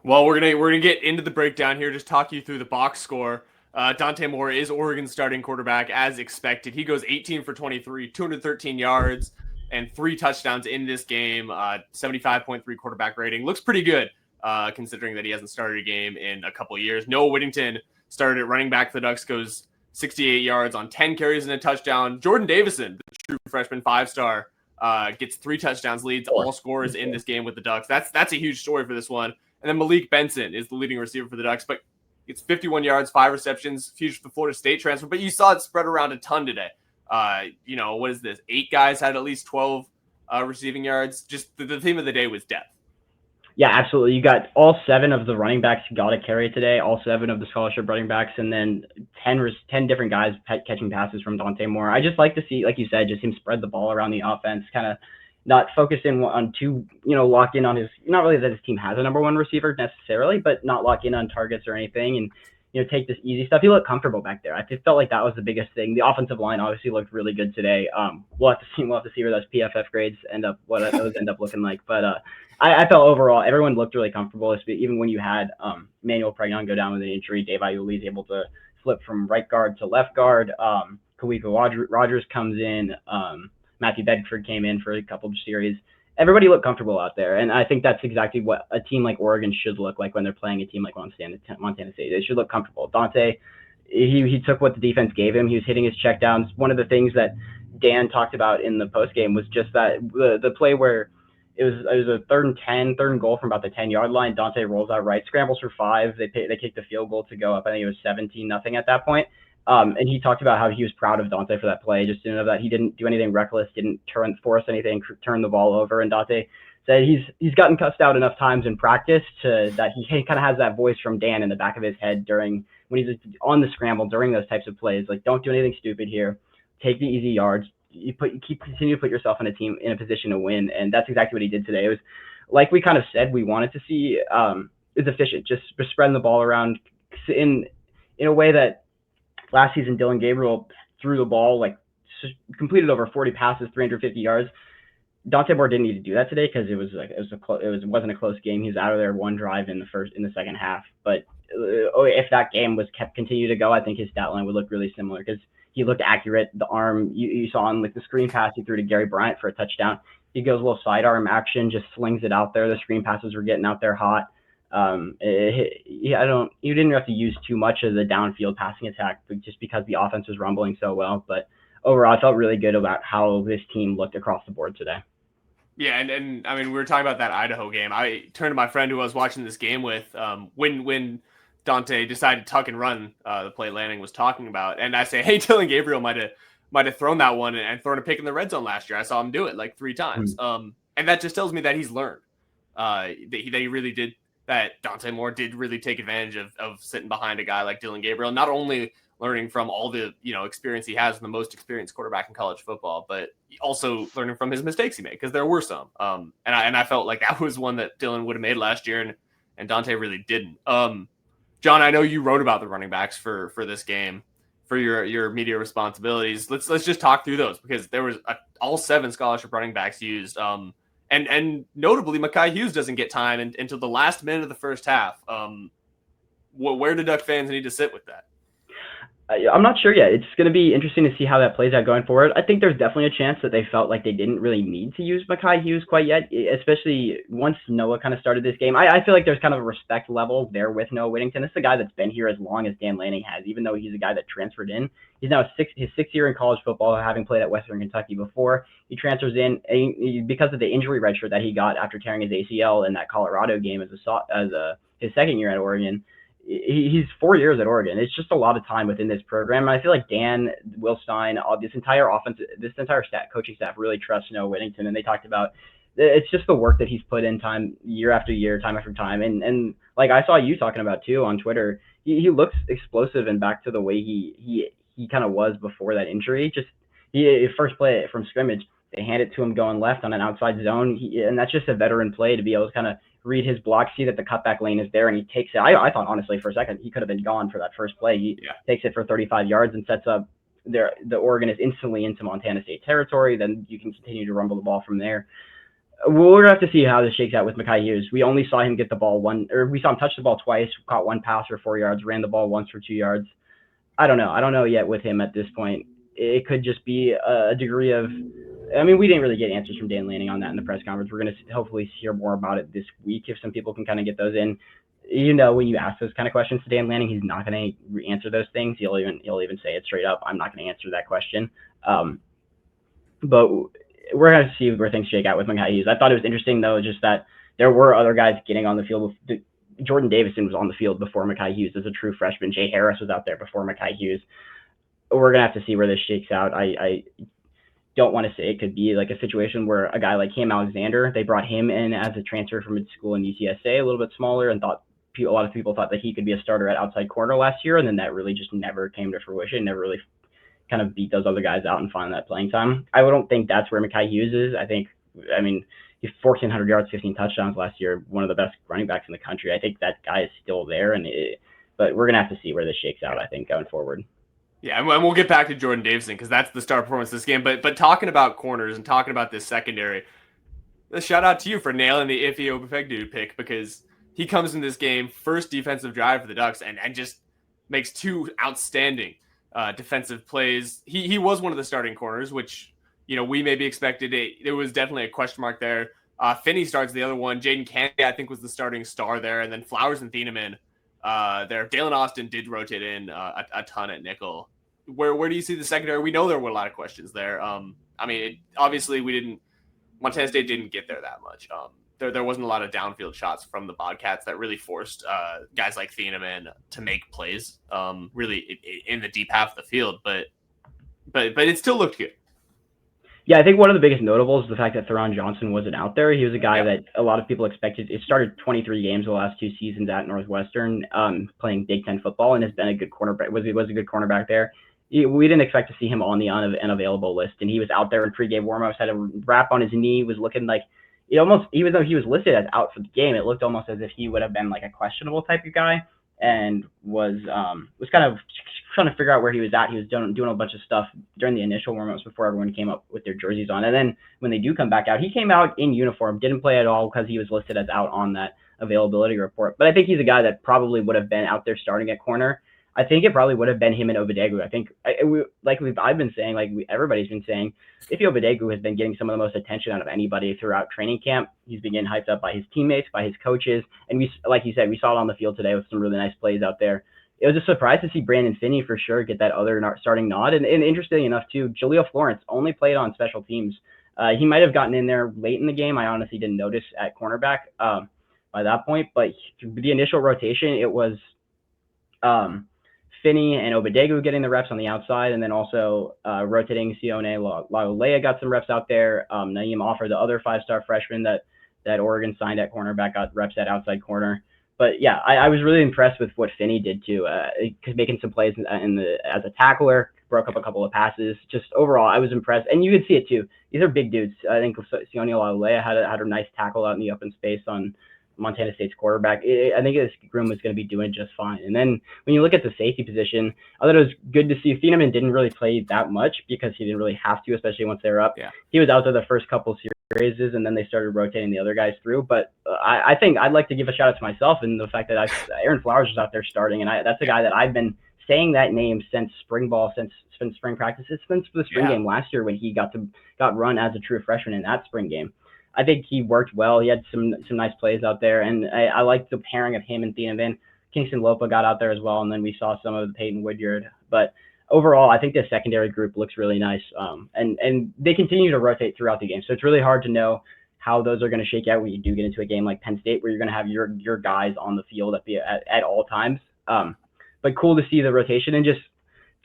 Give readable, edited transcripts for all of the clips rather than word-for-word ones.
Well, we're gonna get into the breakdown here. Just talk you through the box score. Dante Moore is Oregon's starting quarterback as expected. He goes 18 for 23, 213 yards, and 3 touchdowns in this game. 75.3 quarterback rating. Looks pretty good considering that he hasn't started a game in a couple of years. Noah Whittington started at running back for the Ducks, goes 68 yards on 10 carries and a touchdown. Jordan Davison, the true freshman 5-star, gets 3 touchdowns, leads all scorers in this game with the Ducks. That's a huge story for this one. And then Malik Benson is the leading receiver for the Ducks, but it's 51 yards, 5 receptions, huge for the Florida State transfer. But you saw it spread around a ton today. What is this? 8 guys had at least 12 receiving yards. Just the theme of the day was depth. Yeah, absolutely. You got all 7 of the running backs got a carry today, all 7 of the scholarship running backs, and then 10 different guys catching passes from Dante Moore. I just like to see, like you said, just him spread the ball around the offense, kind of not focus in on lock in on his, not really that his team has a number one receiver necessarily, but not lock in on targets or anything, and take this easy stuff. He looked comfortable back there. I just felt like that was the biggest thing. The offensive line obviously looked really good today. We'll have to see where those PFF grades what those end up looking like. But I felt overall everyone looked really comfortable. Even when you had Manuel Pregnon go down with an injury, Dave Iuli is able to flip from right guard to left guard. Kawika Rogers comes in. Matthew Bedford came in for a couple of series. Everybody looked comfortable out there, and I think that's exactly what a team like Oregon should look like when they're playing a team like Montana State. They should look comfortable. Dante, he took what the defense gave him. He was hitting his checkdowns. One of the things that Dan talked about in the postgame was just that the play where it was a 3rd and 10, 3rd and goal from about the 10-yard line. Dante rolls out right, scrambles for 5. They kicked the field goal to go up. I think it was 17-0 at that point. And he talked about how he was proud of Dante for that play, just to know that he didn't do anything reckless, didn't force anything, turn the ball over. And Dante said he's gotten cussed out enough times in practice that he kind of has that voice from Dan in the back of his head when he's on the scramble during those types of plays. Like, don't do anything stupid here. Take the easy yards. Continue to put yourself in a position to win, and that's exactly what he did today. It was like we kind of said we wanted to see. Is efficient, just spreading the ball around in a way that. Last season, Dylan Gabriel threw the ball, completed over 40 passes, 350 yards. Dante Moore didn't need to do that today because it wasn't a close game. He was out of there one drive in the second half. But if that game continued to go, I think his stat line would look really similar because he looked accurate. The arm you saw on the screen pass he threw to Gary Bryant for a touchdown. He goes a little sidearm action, just slings it out there. The screen passes were getting out there hot. You didn't have to use too much of the downfield passing attack just because the offense was rumbling so well. But overall, I felt really good about how this team looked across the board today. Yeah, and I mean, we were talking about that Idaho game. I turned to my friend who I was watching this game with when Dante decided to tuck and run the play Lanning was talking about, and I say, hey, Dylan Gabriel might have thrown that one and thrown a pick in the red zone last year. I saw him do it like 3 times, and that just tells me that he's learned. That he really did. That Dante Moore did really take advantage of sitting behind a guy like Dylan Gabriel, not only learning from all the experience he has, the most experienced quarterback in college football, but also learning from his mistakes he made, because there were some. And I felt like that was one that Dylan would have made last year, and Dante really didn't. John, I know you wrote about the running backs for this game for your media responsibilities. Let's just talk through those, because there was all 7 scholarship running backs used. And notably, Mekhi Hughes doesn't get time until the last minute of the first half. Where do Duck fans need to sit with that? I'm not sure yet. It's going to be interesting to see how that plays out going forward. I think there's definitely a chance that they felt like they didn't really need to use Mekhi Hughes quite yet, especially once Noah kind of started this game. I feel like there's kind of a respect level there with Noah Whittington. This is a guy that's been here as long as Dan Lanning has, even though he's a guy that transferred in. He's now his 6th year in college football, having played at Western Kentucky before. He transfers in because of the injury redshirt that he got after tearing his ACL in that Colorado game as his 2nd year at Oregon. He's 4 years at Oregon. It's just a lot of time within this program. And I feel like Dan, Will Stein, this entire coaching staff really trusts Noah Whittington. And they talked about it's just the work that he's put in time year after year, time after time. And like I saw you talking about too on Twitter, he looks explosive and back to the way he kind of was before that injury. Just first play from scrimmage, they hand it to him going left on an outside zone. And that's just a veteran play to be able to kind of read his block, see that the cutback lane is there, and he takes it. I thought, honestly, for a second, he could have been gone for that first play. He takes it for 35 yards and sets up the Oregon is instantly into Montana State territory. Then you can continue to rumble the ball from there. Well, we're gonna have to see how this shakes out with Mekhi Hughes. We only saw him get the ball we saw him touch the ball twice, caught one pass for 4 yards, ran the ball once for 2 yards. I don't know. I don't know yet with him at this point. It could just be a degree of. I mean, we didn't really get answers from Dan Lanning on that in the press conference. We're going to hopefully hear more about it this week if some people can kind of get those in. When you ask those kind of questions to Dan Lanning, he's not going to answer those things. He'll even say it straight up. I'm not going to answer that question. But we're going to see where things shake out with Mekhi Hughes. I thought it was interesting, though, just that there were other guys getting on the field. Jordan Davison was on the field before Mekhi Hughes as a true freshman. Jay Harris was out there before Mekhi Hughes. We're going to have to see where this shakes out. I don't want to say it could be like a situation where a guy like Cam Alexander, they brought him in as a transfer from mid-school in UTSA, a little bit smaller, and a lot of people thought that he could be a starter at outside corner last year, and then that really just never came to fruition, never really kind of beat those other guys out and find that playing time. I don't think that's where Mekhi Hughes is. I mean, he's 1,400 yards, 15 touchdowns last year, one of the best running backs in the country. I think that guy is still there, but we're going to have to see where this shakes out, I think, going forward. Yeah, and we'll get back to Jordan Davison because that's the star performance this game. But talking about corners and talking about this secondary, a shout out to you for nailing the Ife Obafegdu pick because he comes in this game, first defensive drive for the Ducks, and just makes two outstanding defensive plays. He was one of the starting corners, which we maybe expected. There was definitely a question mark there. Finney starts the other one. Jaden Kennedy, I think, was the starting star there, and then Flowers and Thieneman there. Dalen Austin did rotate in a ton at nickel. Where do you see the secondary? We know there were a lot of questions there. Obviously Montana State didn't get there that much. There wasn't a lot of downfield shots from the Bobcats that really forced guys like Thieneman to make plays really in the deep half of the field. But it still looked good. Yeah, I think one of the biggest notables is the fact that Theron Johnson wasn't out there. He was a guy that a lot of people expected. It started 23 games the last 2 seasons at Northwestern, playing Big Ten football, and has been a good cornerback. Was a good cornerback there. We didn't expect to see him on the unavailable list, and he was out there in pregame warmups, had a wrap on his knee, was looking like even though he was listed as out for the game, it looked almost as if he would have been like a questionable type of guy, and was kind of trying to figure out where he was at. He was doing a bunch of stuff during the initial warmups before everyone came up with their jerseys on, and then when they do come back out, he came out in uniform, didn't play at all because he was listed as out on that availability report. But I think he's a guy that probably would have been out there starting at corner. I think it probably would have been him and Obadegu. I think, I've been saying, everybody's been saying, Ife Obadegu has been getting some of the most attention out of anybody throughout training camp. He's been getting hyped up by his teammates, by his coaches, and like you said, we saw it on the field today with some really nice plays out there. It was a surprise to see Brandon Finney for sure get that other starting nod, and interesting enough too, Jaleel Florence only played on special teams. He might have gotten in there late in the game. I honestly didn't notice at cornerback by that point, but the initial rotation, it was Finney and Obadegu getting the reps on the outside, and then also rotating Sione Laulea got some reps out there. Naeem Offer, the other 5-star freshman that Oregon signed at cornerback, got reps at outside corner. But yeah, I was really impressed with what Finney did too, making some plays as a tackler, broke up a couple of passes. Just overall, I was impressed, and you could see it too. These are big dudes. I think Sione Laulea had a nice tackle out in the open space on Montana State's quarterback. I think this room was going to be doing just fine. And then when you look at the safety position, I thought it was good to see Thieneman didn't really play that much because he didn't really have to, especially once they were up. Yeah. He was out there the first couple series, and then they started rotating the other guys through. But I think I'd like to give a shout out to myself and the fact that Aaron Flowers was out there starting, and that's a guy that I've been saying that name since spring ball, since spring practices, since the spring game last year when he got run as a true freshman in that spring game. I think he worked well. He had some nice plays out there, and I liked the pairing of him and Thieneman. Kingston Lopa got out there as well, and then we saw some of Peyton Woodyard. But overall, I think the secondary group looks really nice, and they continue to rotate throughout the game. So it's really hard to know how those are going to shake out when you do get into a game like Penn State, where you're going to have your guys on the field at all times. But cool to see the rotation, and just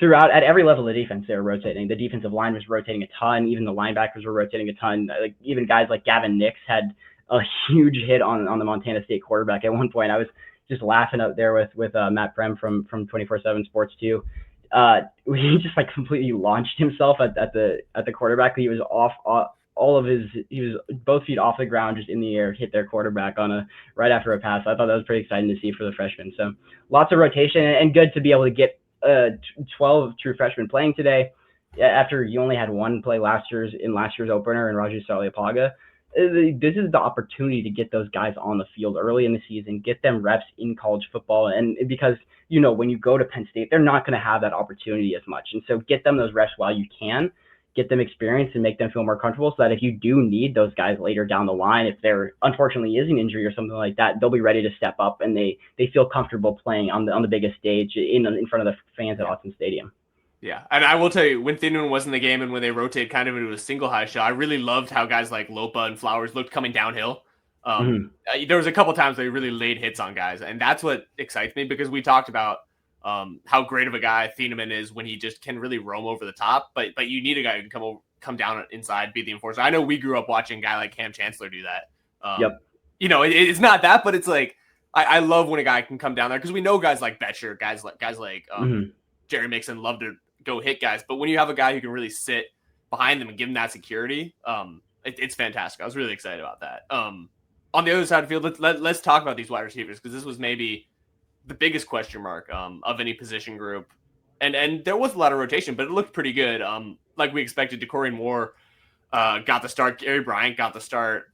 throughout, at every level of defense, they were rotating. The defensive line was rotating a ton. Even the linebackers were rotating a ton. Like even guys like Gavin Nix had a huge hit on the Montana State quarterback. At one point, I was just laughing out there with Matt Prem from 24/7 Sports too. He just completely launched himself at the quarterback. He was he was both feet off the ground, just in the air, hit their quarterback right after a pass. I thought that was pretty exciting to see for the freshmen. So lots of rotation, and good to be able to get 12 true freshmen playing today after you only had one play last year's opener in Raju Saliapaga. this is the opportunity to get those guys on the field early in the season, get them reps in college football, and because when you go to Penn State, they're not going to have that opportunity as much, and so get them those reps while you can, get them experience and make them feel more comfortable, so that if you do need those guys later down the line, if there unfortunately is an injury or something like that, they'll be ready to step up and they feel comfortable playing on the biggest stage in front of the fans at Autzen Stadium. Yeah, and I will tell you, when Thinman was in the game and when they rotated kind of into a single high shot, I really loved how guys like Lopa and Flowers looked coming downhill. There was a couple times they really laid hits on guys, and that's what excites me, because we talked about how great of a guy Thieneman is when he just can really roam over the top, but you need a guy who can come down inside, be the enforcer. I know we grew up watching a guy like Cam Chancellor do that. Yep. It's not that, but it's like I love when a guy can come down there, because we know guys like Betcher, guys like Jerry Mixon love to go hit guys, but when you have a guy who can really sit behind them and give them that security, it's fantastic. I was really excited about that. On the other side of the field, let's talk about these wide receivers, because this was maybe the biggest question mark of any position group, and there was a lot of rotation, but it looked pretty good. Like we expected, DeCorian Moore got the start, Gary Bryant got the start.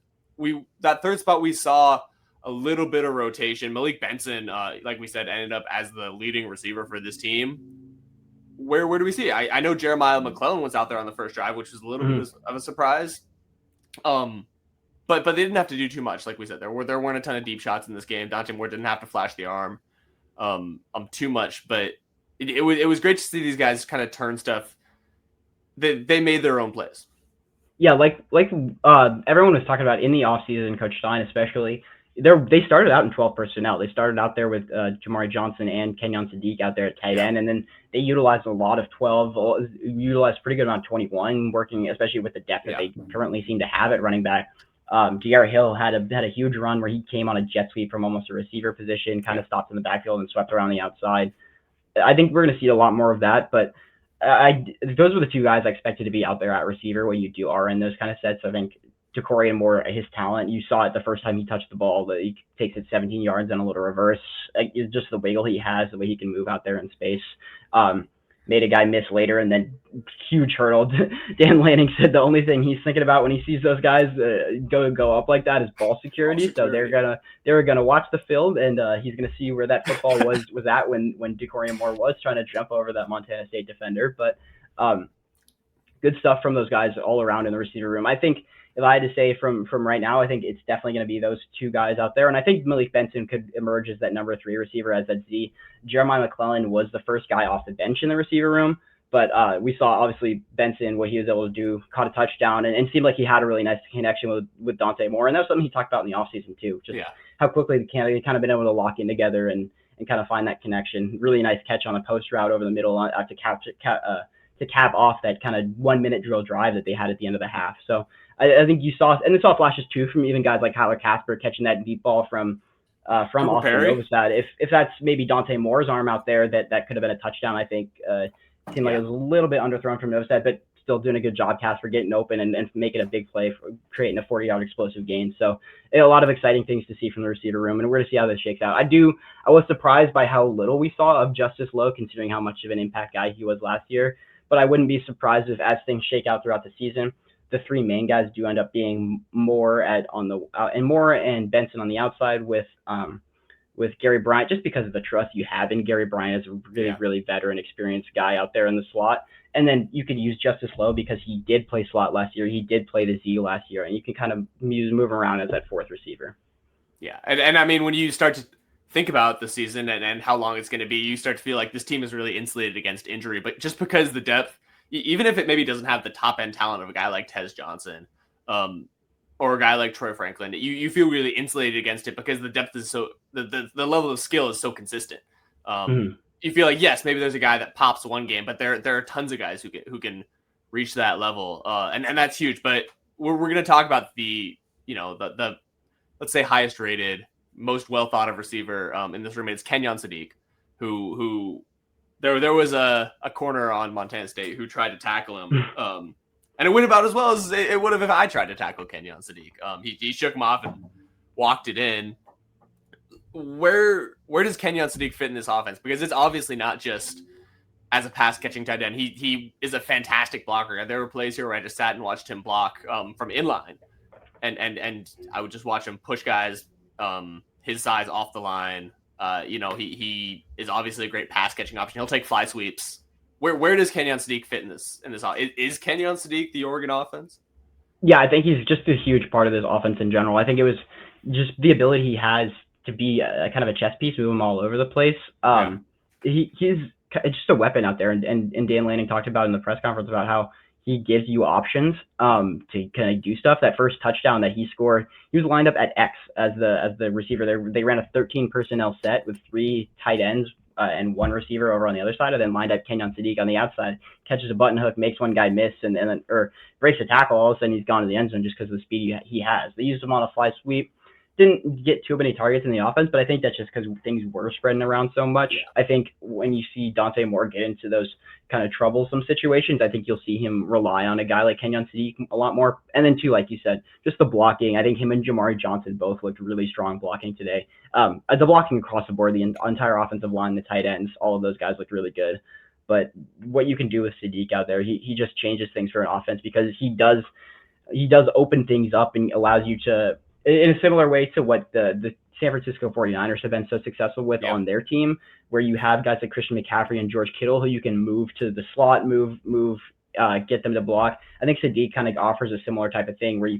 That third spot we saw a little bit of rotation. Malik Benson, like we said, ended up as the leading receiver for this team. Where do we see? I know Jeremiah McClellan was out there on the first drive, which was a little bit of a surprise. But they didn't have to do too much, like we said. There weren't a ton of deep shots in this game. Dante Moore didn't have to flash the arm too much, but it was great to see these guys kind of turn stuff. They made their own plays. Yeah, like everyone was talking about in the offseason, Coach Stein especially, they started out in 12 personnel. They started out there with Jamari Johnson and Kenyon Sadiq out there at tight end, and then they utilized a lot of 12, utilized pretty good amount of 21, working especially with the depth that they currently seem to have at running back. De'Ara Hill had a huge run where he came on a jet sweep from almost a receiver position, kind of stopped in the backfield and swept around the outside. I think we're going to see a lot more of that, but those were the two guys I expected to be out there at receiver when you are in those kind of sets. I think DeCorian Moore, his talent, you saw it the first time he touched the ball, that he takes it 17 yards and a little reverse. Just the wiggle he has, the way he can move out there in space. Made a guy miss later, and then huge hurdle. Dan Lanning said the only thing he's thinking about when he sees those guys go up like that is ball security. So they were gonna watch the film, and he's gonna see where that football was at when DeCorian Moore was trying to jump over that Montana State defender. But good stuff from those guys all around in the receiver room. I think if I had to say from right now, I think it's definitely going to be those two guys out there. And I think Malik Benson could emerge as that number 3 receiver, as that Z. Jeremiah McClellan was the first guy off the bench in the receiver room. But we saw, obviously, Benson, what he was able to do, caught a touchdown, and seemed like he had a really nice connection with Dante Moore. And that was something he talked about in the offseason, too. Just how quickly they kind of been able to lock in together and kind of find that connection. Really nice catch on a post route over the middle to cap off that kind of 1-minute drill drive that they had at the end of the half. So I think you saw, and they saw flashes too from even guys like Tyler Casper catching that deep ball from Austin Novosad. If that's maybe Dante Moore's arm out there, that could have been a touchdown. I think it seemed like it was a little bit underthrown from Novosad, but still doing a good job, Casper, getting open and making a big play, for creating a 40-yard explosive gain. So a lot of exciting things to see from the receiver room, and we're going to see how this shakes out. I was surprised by how little we saw of Justice Lowe, considering how much of an impact guy he was last year. But I wouldn't be surprised if, as things shake out throughout the season, the 3 main guys do end up being Moore and Moore and Benson on the outside with Gary Bryant, just because of the trust you have in Gary Bryant as a really, really veteran, experienced guy out there in the slot. And then you could use Justice Lowe because he did play slot last year. He did play the Z last year, and you can kind of move around as that 4th receiver. Yeah, and I mean, when you start to think about the season and how long it's going to be, you start to feel like this team is really insulated against injury. But just because the depth, even if it maybe doesn't have the top end talent of a guy like Tez Johnson, or a guy like Troy Franklin, you feel really insulated against it because the depth is so the level of skill is so consistent. You feel like, yes, maybe there's a guy that pops one game, but there are tons of guys who can reach that level, and that's huge. But we're going to talk about the let's say highest rated, most well thought of receiver in this room. It's Kenyon Sadiq, who there was a corner on Montana State who tried to tackle him, and it went about as well as it would have if I tried to tackle Kenyon Sadiq. He shook him off and walked it in. Where does Kenyon Sadiq fit in this offense? Because it's obviously not just as a pass catching tight end. He is a fantastic blocker. There were plays here where I just sat and watched him block from inline. and I would just watch him push guys his size off the line. He is obviously a great pass catching option. He'll take fly sweeps. Where does Kenyon Sadiq fit in this? Is Kenyon Sadiq the Oregon offense? Yeah, I think he's just a huge part of this offense in general. I think it was just the ability he has to be a kind of a chess piece, move him all over the place. He's just a weapon out there, and Dan Lanning talked about in the press conference about how he gives you options to kind of do stuff. That first touchdown that he scored, he was lined up at X as the receiver. They ran a 13 personnel set with 3 tight ends and 1 receiver over on the other side, and then lined up Kenyon Sadiq on the outside, catches a button hook, makes one guy miss, and then breaks a tackle. All of a sudden, he's gone to the end zone just because of the speed he has. They used him on a fly sweep. Didn't get too many targets in the offense, but I think that's just because things were spreading around so much. I think when you see Dante Moore get into those kind of troublesome situations, I think you'll see him rely on a guy like Kenyon Sadiq a lot more. And then too, like you said, just the blocking. I think him and Jamari Johnson both looked really strong blocking today. The blocking across the board, the entire offensive line, the tight ends, all of those guys looked really good. But what you can do with Sadiq out there, he just changes things for an offense because he does open things up and allows you to, in a similar way to what the San Francisco 49ers have been so successful with on their team, where you have guys like Christian McCaffrey and George Kittle who you can move to the slot, get them to block. I think Sadiq kind of offers a similar type of thing where you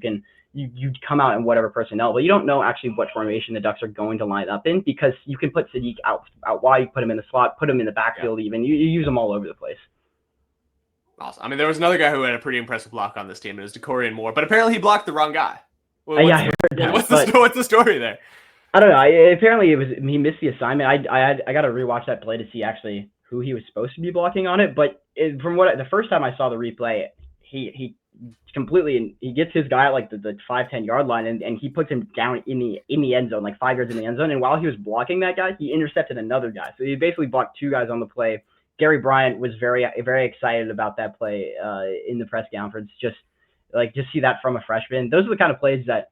come out in whatever personnel, but you don't know actually what formation the Ducks are going to line up in because you can put Sadiq out wide, you put him in the slot, put him in the backfield even. You use them all over the place. Awesome. I mean, there was another guy who had a pretty impressive block on this team. It was DeCorian Moore, but apparently he blocked the wrong guy. I heard that. What's the story there? I don't know. Apparently he missed the assignment. I got to rewatch that play to see actually who he was supposed to be blocking on it. But the first time I saw the replay, he completely he gets his guy at like the 5-10 yard line and he puts him down in the end zone, like 5 yards in the end zone. And while he was blocking that guy, he intercepted another guy. So he basically blocked 2 guys on the play. Gary Bryant was very excited about that play in the press conference. Just see that from a freshman. Those are the kind of plays that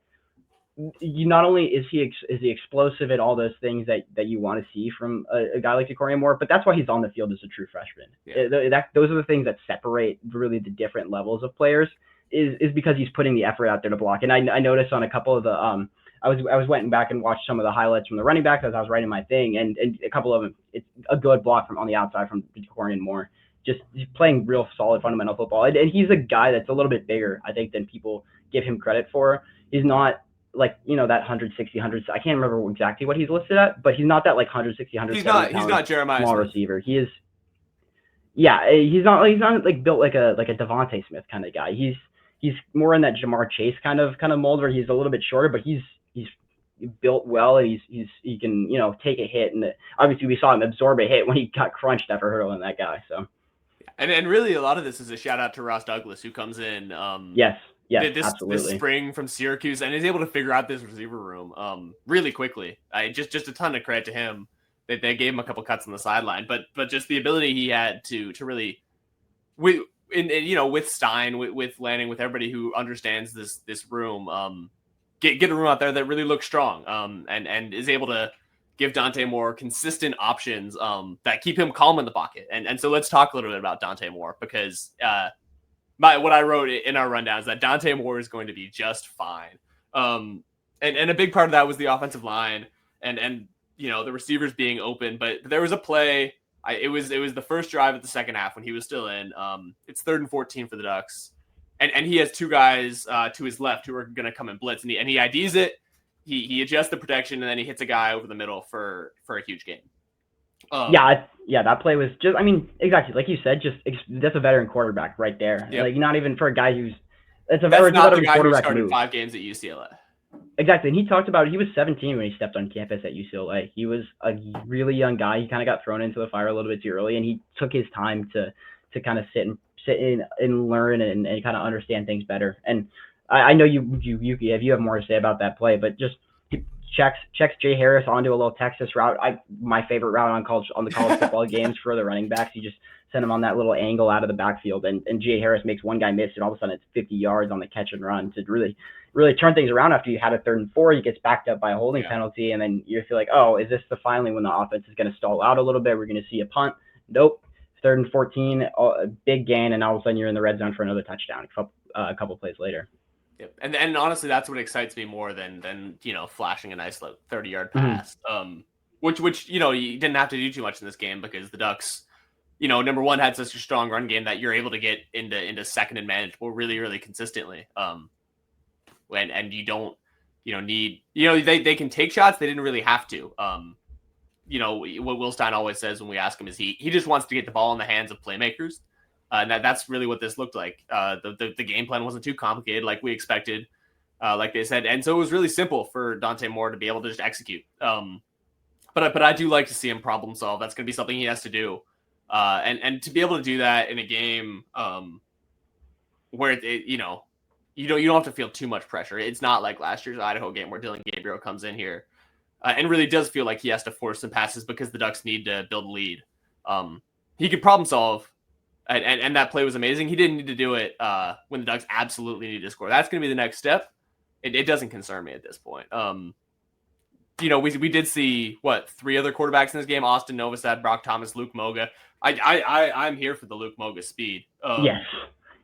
you not only is he explosive at all those things that you want to see from a guy like DeCorian Moore, but that's why he's on the field as a true freshman. Yeah. Those are the things that separate really the different levels of players is because he's putting the effort out there to block. And I noticed on a couple of the I went back and watched some of the highlights from the running backs as I was writing my thing, and a couple of them, it's a good block from on the outside from DeCorian Moore. Just he's playing real solid fundamental football, and he's a guy that's a little bit bigger, I think, than people give him credit for. He's not like, that 160, 100. I can't remember exactly what he's listed at, but he's not that like 160, 170 He's not Jeremiah small Smith. Receiver. He is. Yeah, he's not like built like a Devontae Smith kind of guy. He's more in that Jamar Chase kind of mold where he's a little bit shorter, but he's built well, and he can take a hit, and obviously we saw him absorb a hit when he got crunched after hurdling that guy. So. And really, a lot of this is a shout out to Ross Douglas, who comes in. Yes, absolutely. This spring from Syracuse, and is able to figure out this receiver room really quickly. Just a ton of credit to him. They gave him a couple cuts on the sideline, but just the ability he had to really, with Stein, with Lanning, with everybody who understands this room, get a room out there that really looks strong, and is able to give Dante Moore consistent options that keep him calm in the pocket. And so let's talk a little bit about Dante Moore, because what I wrote in our rundown is that Dante Moore is going to be just fine. And a big part of that was the offensive line and the receivers being open. But there was a play. It was the first drive of the second half when he was still in. It's 3rd and 14 for the Ducks. And he has 2 guys to his left who are going to come and blitz. And he IDs it. He adjusts the protection, and then he hits a guy over the middle for a huge game. That play was just, exactly like you said, that's a veteran quarterback right there. Yep. Like, not even for a guy it's a veteran quarterback who started move. 5 games at UCLA. Exactly, and he talked about he was 17 when he stepped on campus at UCLA. He was a really young guy. He kind of got thrown into the fire a little bit too early, and he took his time to kind of sit in and learn and kind of understand things better. And I know you have more to say about that play, but just checks Jay Harris onto a little Texas route. My favorite route on the college football games for the running backs. You just send him on that little angle out of the backfield, and Jay Harris makes one guy miss, and all of a sudden it's 50 yards on the catch and run to really turn things around. After you had a 3rd and 4, he gets backed up by a holding penalty, and then you feel like, oh, is this finally when the offense is going to stall out a little bit? We're going to see a punt. Nope. 3rd and 14, a big gain, and all of a sudden you're in the red zone for another touchdown a couple plays later. Yep. And honestly, that's what excites me more than flashing a nice 30-yard Mhm. pass. Which you didn't have to do too much in this game because the Ducks, number one, had such a strong run game that you're able to get into second and manageable really consistently. And you don't need they can take shots. They didn't really have to. What Will Stein always says when we ask him is he just wants to get the ball in the hands of playmakers. And that's really what this looked like. The game plan wasn't too complicated like we expected, like they said. And so it was really simple for Dante Moore to be able to just execute. But I do like to see him problem solve. That's going to be something he has to do. And to be able to do that in a game where you don't have to feel too much pressure. It's not like last year's Idaho game where Dylan Gabriel comes in here and really does feel like he has to force some passes because the Ducks need to build a lead. He could problem solve, and that play was amazing. He didn't need to do it when the Ducks absolutely need to score. That's going to be the next step. It doesn't concern me at this point. We did see three other quarterbacks in this game: Austin Novosad, Brock Thomas, Luke Moga. I'm here for the Luke Moga speed.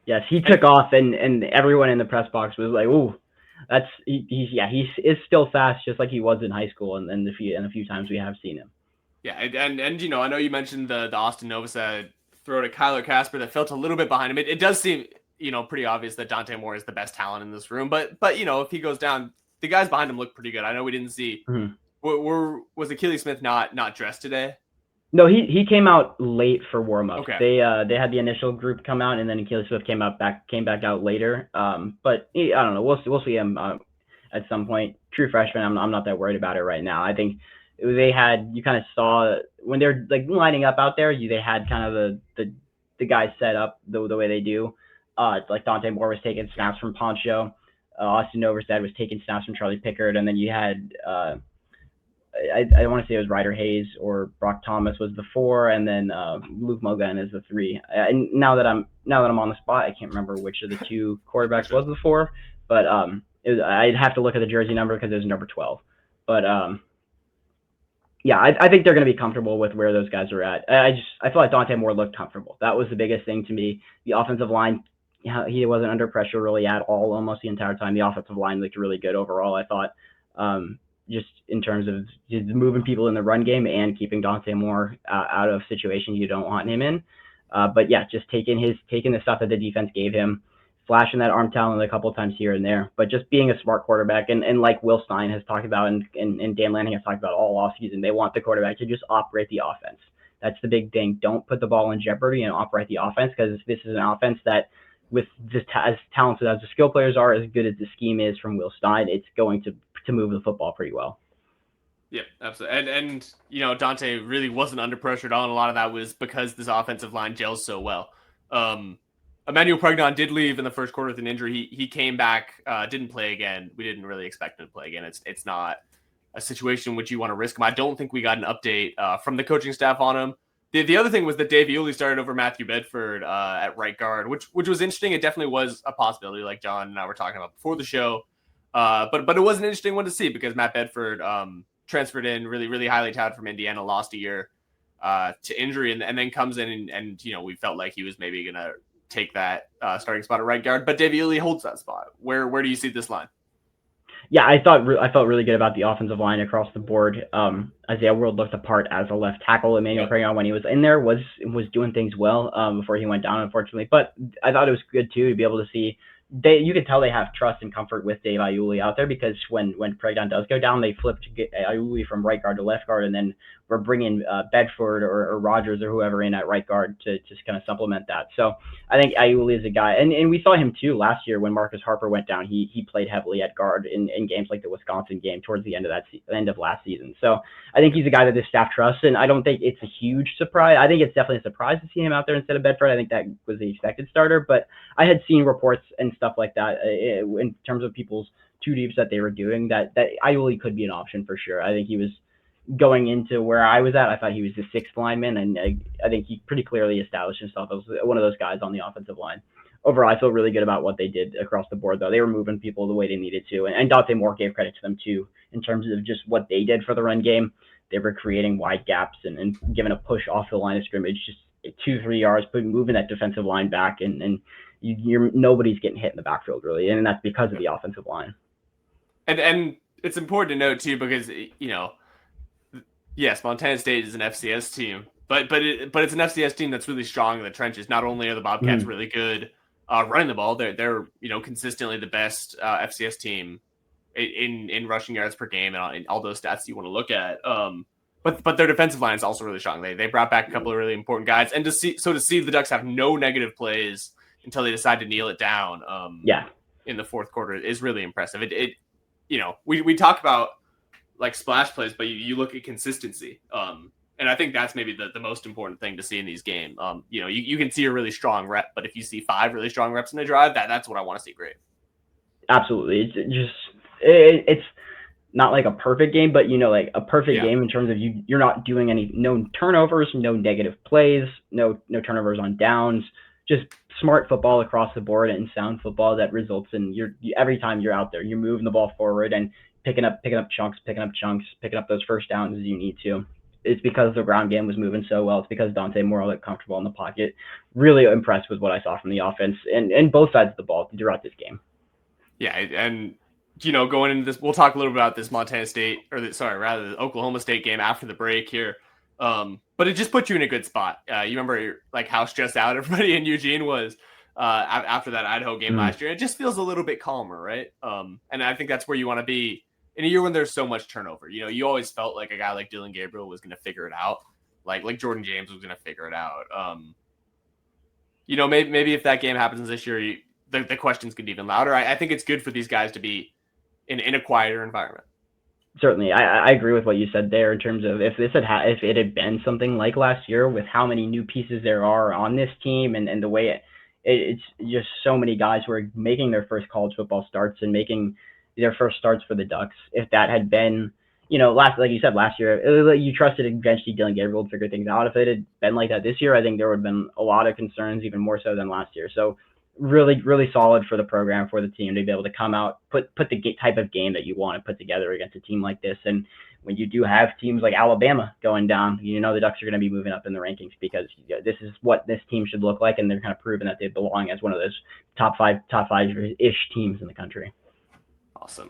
Yes, he took off, and everyone in the press box was like, "Ooh, he is still fast, just like he was in high school, and a few times we have seen him." Yeah, and I know you mentioned the Austin Novosad throw to Kyler Casper that felt a little bit behind him. It does seem pretty obvious that Dante Moore is the best talent in this room, but if he goes down, the guys behind him look pretty good. I know we didn't see. Mm-hmm. Was Achilles Smith not dressed today? No, he came out late for warm up. Okay. They had the initial group come out, and then Achilles Smith came back out later. But I don't know. We'll see him at some point. True freshman. I'm not that worried about it right now. I think they had, you kind of saw when they're like lining up out there. They had kind of the guys set up the way they do. Like Dante Moore was taking snaps from Poncho. Austin Overstead was taking snaps from Charlie Pickard, and then you had. I want to say it was Ryder Hayes or Brock Thomas was the 4, and then Luke Mogan is the 3. And now that I'm on the spot, I can't remember which of the 2 quarterbacks was the 4, but I'd have to look at the jersey number because it was number 12. But yeah, I think they're going to be comfortable with where those guys are at. I feel like Dante Moore looked comfortable. That was the biggest thing to me. The offensive line, he wasn't under pressure really at all almost the entire time. The offensive line looked really good overall, I thought. Just in terms of just moving people in the run game and keeping Dante Moore out of situations you don't want him in. But yeah, just taking the stuff that the defense gave him, flashing that arm talent a couple of times here and there, but just being a smart quarterback. And like Will Stein has talked about and Dan Lanning has talked about all offseason, they want the quarterback to just operate the offense. That's the big thing. Don't put the ball in jeopardy and operate the offense, because this is an offense that, with just as talented as the skill players are, as good as the scheme is from Will Stein, it's going to move the football pretty well. Yeah, absolutely. And Dante really wasn't under pressure at all, and a lot of that was because this offensive line gels so well. Emmanuel Pregnon did leave in the first quarter with an injury. He came back, didn't play again. We didn't really expect him to play again. It's not a situation in which you want to risk him. I don't think we got an update from the coaching staff on him. The other thing was that Dave Ewley started over Matthew Bedford at right guard, which was interesting. It definitely was a possibility, like John and I were talking about before the show. But it was an interesting one to see because Matt Bedford transferred in really highly touted from Indiana, lost a year to injury, and then comes in and we felt like he was maybe going to take that starting spot at right guard. But Dave Ewley holds that spot. Where do you see this line? Yeah, I felt really good about the offensive line across the board. Isaiah World looked apart as a left tackle. Emmanuel Pregnon, when he was in there, was doing things well before he went down, unfortunately. But I thought it was good too to be able to see. You could tell they have trust and comfort with Dave Iuli out there, because when Pregnon does go down, they flip to get Iuli from right guard to left guard, and then we're bringing Bedford or Rogers or whoever in at right guard to just kind of supplement that. So I think Iuli is a guy, and we saw him too last year when Marcus Harper went down. He played heavily at guard in games like the Wisconsin game towards the end of last season. So I think he's a guy that this staff trusts, and I don't think it's a huge surprise. I think it's definitely a surprise to see him out there instead of Bedford. I think that was the expected starter, but I had seen reports and stuff like that in terms of people's two deeps that they were doing that Iuli could be an option for sure. I think he was going into where I was at. I thought he was the 6th lineman, and I think he pretty clearly established himself as one of those guys on the offensive line. Overall, I feel really good about what they did across the board, though. They were moving people the way they needed to, and Dante Moore gave credit to them too in terms of just what they did for the run game. They were creating wide gaps and giving a push off the line of scrimmage, just 2-3 yards, moving that defensive line back, and nobody's getting hit in the backfield really, and that's because of the offensive line. And it's important to note too, because yes, Montana State is an FCS team, but it's an FCS team that's really strong in the trenches. Not only are the Bobcats really good running the ball, they're consistently the best FCS team in rushing yards per game and all those stats you want to look at. But their defensive line is also really strong. They brought back a couple of really important guys, and to see the Ducks have no negative plays until they decide to kneel it down. In the fourth quarter is really impressive. We talk about like splash plays, but you look at consistency. And I think that's maybe the most important thing to see in these games. You can see a really strong rep, but if you see 5 really strong reps in a drive, that's what I want to see. Great. Absolutely. It's not like a perfect game, but like a perfect game in terms of you're not doing no turnovers, no negative plays, no turnovers on downs, just smart football across the board and sound football that results in every time you're out there, you're moving the ball forward and picking up chunks, picking up those first downs as you need to. It's because the ground game was moving so well. It's because Dante Moore looked comfortable in the pocket. Really impressed with what I saw from the offense and both sides of the ball throughout this game. Yeah, and going into this, we'll talk a little bit about this Montana State, the Oklahoma State game after the break here. But it just puts you in a good spot. You remember like how stressed out everybody in Eugene was after that Idaho game last year. It just feels a little bit calmer, right? And I think that's where you want to be in a year when there's so much turnover. You always felt like a guy like Dylan Gabriel was going to figure it out, like Jordan James was going to figure it out. Maybe if that game happens this year, the questions get even louder. I think it's good for these guys to be in a quieter environment. Certainly, I agree with what you said there in terms of if it had been something like last year with how many new pieces there are on this team and the way it's just so many guys who are making their first college football starts and making their first starts for the Ducks. If that had been, like you said, last year, you trusted eventually Dylan Gabriel to figure things out. If it had been like that this year, I think there would have been a lot of concerns, even more so than last year. So really, really solid for the program, for the team to be able to come out, put the type of game that you want to put together against a team like this. And when you do have teams like Alabama going down, the Ducks are going to be moving up in the rankings because this is what this team should look like, and they're kind of proving that they belong as one of those top five-ish teams in the country. Awesome.